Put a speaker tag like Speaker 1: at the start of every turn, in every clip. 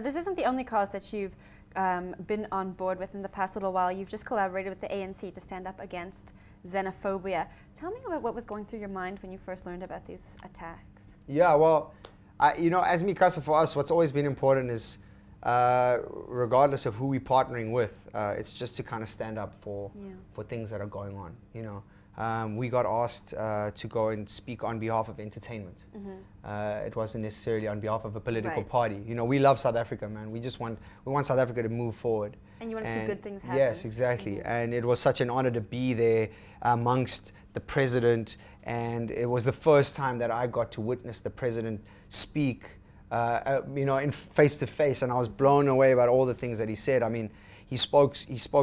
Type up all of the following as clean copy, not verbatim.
Speaker 1: Now, this isn't the only cause that you've been on board with in the past little while. You've just collaborated with the ANC to stand up against xenophobia. Tell me about what was going through your mind when you first learned about these attacks.
Speaker 2: Yeah, well, as Micasa, for us, what's always been important is, regardless of who we're partnering with, it's just to kind of stand up for things that are going on. We got asked to go and speak on behalf of entertainment. It wasn't necessarily on behalf of a political party. We love South Africa, man. We want South Africa to move forward.
Speaker 1: And you want to see good things happen.
Speaker 2: Yes, exactly. And it was such an honor to be there amongst the president. And it was the first time that I got to witness the president speak, in face to face. And I was blown away about all the things that he said. I mean, he spoke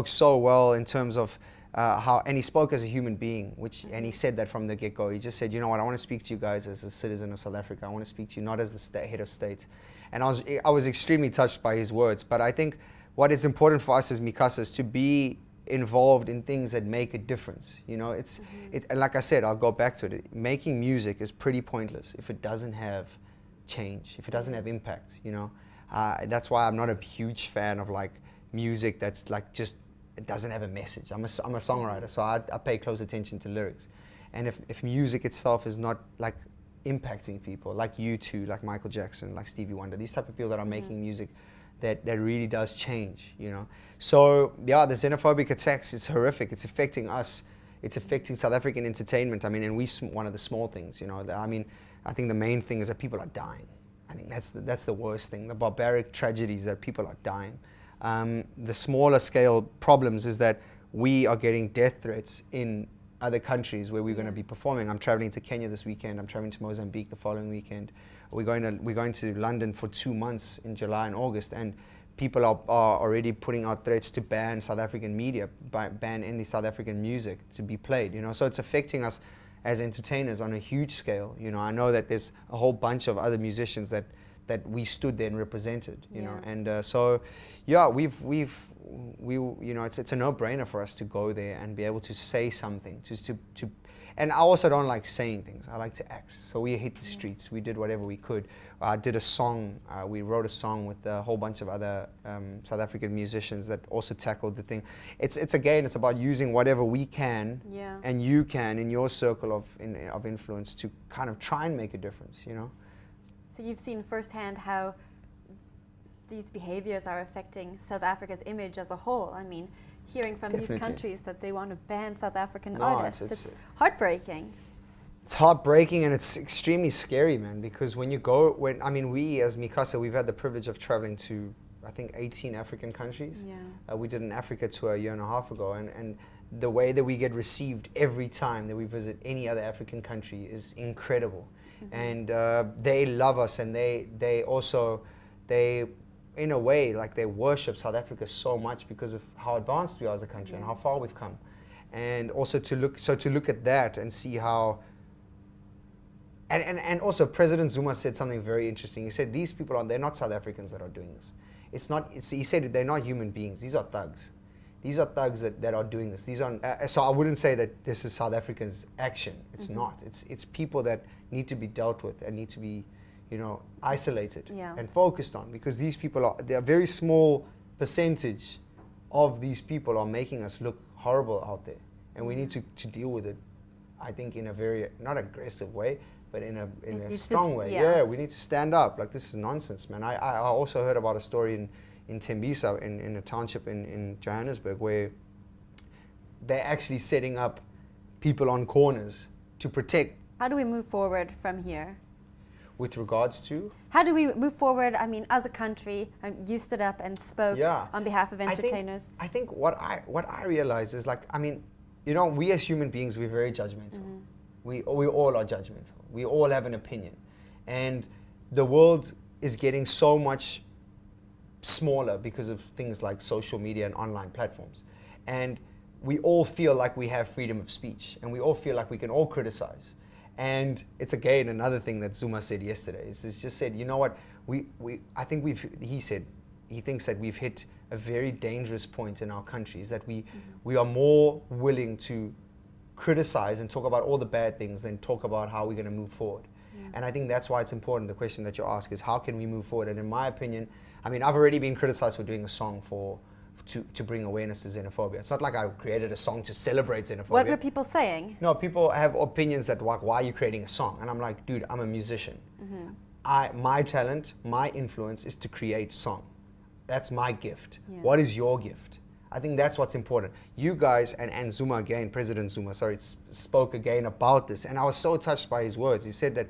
Speaker 2: so well in terms of and he spoke as a human being, and he said that from the get-go. He just said, you know what, I want to speak to you guys as a citizen of South Africa. I want to speak to you not as the head of state. And I was extremely touched by his words. But I think what is important for us as Micasa is to be involved in things that make a difference. And like I said, I'll go back to it. Making music is pretty pointless if it doesn't have change, if it doesn't have impact. That's why I'm not a huge fan of like music that's like just, it doesn't have a message. I'm a songwriter, so I pay close attention to lyrics. And if music itself is not like impacting people, like U2, like Michael Jackson, like Stevie Wonder, these type of people that are making music that really does change, So yeah, the xenophobic attacks, it's horrific. It's affecting us. It's affecting South African entertainment. I mean, and one of the small things, I mean, I think the main thing is that people are dying. I think that's the worst thing, the barbaric tragedies that people are dying. The smaller scale problems is that we are getting death threats in other countries where we're going to be performing. I'm traveling to Kenya this weekend. I'm traveling to Mozambique the following weekend. We're going to London for 2 months in July and August, and people are already putting out threats to ban South African media, ban any South African music to be played. So it's affecting us as entertainers on a huge scale. I know that there's a whole bunch of other musicians that we stood there and represented, and so yeah, it's a no-brainer for us to go there and be able to say something, and I also don't like saying things. I like to act. So we hit the streets. We did whatever we could. I did a song. We wrote a song with a whole bunch of other South African musicians that also tackled the thing. It's about using whatever we can and you can in your circle of influence to kind of try and make a difference.
Speaker 1: So you've seen firsthand how these behaviors are affecting South Africa's image as a whole. I mean, hearing from these countries that they want to ban South African artists, it's heartbreaking.
Speaker 2: It's heartbreaking, and it's extremely scary, man, because we as Micasa, we've had the privilege of traveling to, I think, 18 African countries. We did an Africa tour a year and a half ago, and the way that we get received every time that we visit any other African country is incredible. And they love us, and they also in a way, like, they worship South Africa so much because of how advanced we are as a country and how far we've come. And also to look at that and see how, and also President Zuma said something very interesting. He said these people they're not South Africans that are doing this. He said they're not human beings. These are thugs. These are thugs that are doing this. So I wouldn't say that this is South Africans' action. It's not. It's people that need to be dealt with and need to be, isolated and focused on, because they're a very small percentage of these people are making us look horrible out there, and we need to deal with it. I think in a very not aggressive way, but in a strong way. Yeah, we need to stand up. Like, this is nonsense, man. I also heard about a story in Tembisa, in a township in Johannesburg, where they're actually setting up people on corners to protect.
Speaker 1: How do we move forward from here?
Speaker 2: With regards to?
Speaker 1: How do we move forward? I mean, as a country, you stood up and spoke on behalf of entertainers.
Speaker 2: I think what I realize is, like, I mean, we as human beings, we're very judgmental. We all are judgmental. We all have an opinion. And the world is getting so much smaller because of things like social media and online platforms. And we all feel like we have freedom of speech, and we all feel like we can all criticize. And it's again another thing that Zuma said yesterday. He's just said, you know what, he thinks that we've hit a very dangerous point in our countries, that we are more willing to criticize and talk about all the bad things than talk about how we're going to move forward. And I think that's why it's important. The question that you ask is, how can we move forward? And in my opinion, I mean, I've already been criticized for doing a song to bring awareness to xenophobia. It's not like I created a song to celebrate xenophobia.
Speaker 1: What were people saying?
Speaker 2: No, people have opinions that, like, why are you creating a song? And I'm like, dude, I'm a musician. My talent, my influence is to create song. That's my gift.
Speaker 1: Yeah.
Speaker 2: What is your gift? I think that's what's important. You guys, and Zuma again, President Zuma, spoke again about this. And I was so touched by his words. He said that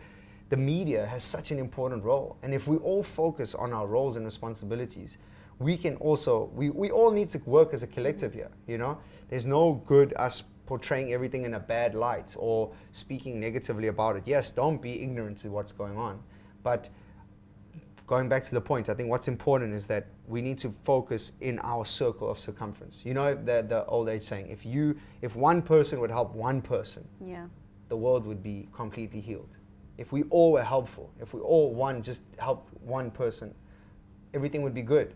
Speaker 2: the media has such an important role. And if we all focus on our roles and responsibilities, we can also, we all need to work as a collective here, you know? There's no good us portraying everything in a bad light or speaking negatively about it. Yes, don't be ignorant to what's going on. But going back to the point, I think what's important is that we need to focus in our circle of circumference. You know, the old age saying, if one person would help one person, the world would be completely healed. If we all were helpful, if we all just helped one person, everything would be good.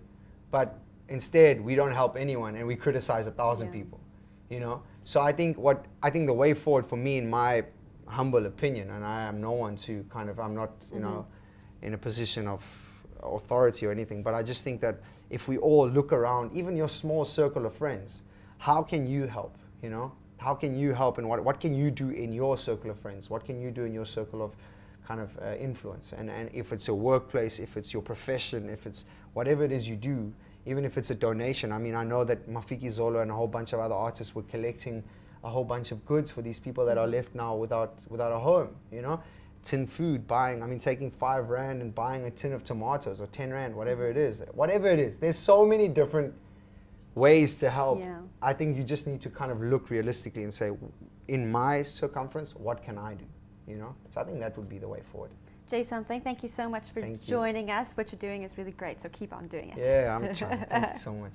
Speaker 2: But instead, we don't help anyone and we criticize 1,000 people, you know? So I think the way forward for me, in my humble opinion, and I am no one to I'm not, you know, in a position of authority or anything, but I just think that if we all look around, even your small circle of friends, how can you help, you know? How can you help, and what can you do in your circle of friends? What can you do in your circle of influence? And if it's your workplace, if it's your profession, if it's whatever it is you do, even if it's a donation. I mean, I know that Mafiki Zolo and a whole bunch of other artists were collecting a whole bunch of goods for these people that are left now without a home, you know? Tin food, taking 5 rand and buying a tin of tomatoes, or 10 rand, whatever it is. Whatever it is. There's so many different ways to help.
Speaker 1: Yeah.
Speaker 2: I think you just need to look realistically and say, in my circumference, what can I do? You know? So I think that would be the way forward.
Speaker 1: Jay Something, thank you so much for joining us. What you're doing is really great, so keep on doing it.
Speaker 2: Yeah, I'm trying. Thank you so much.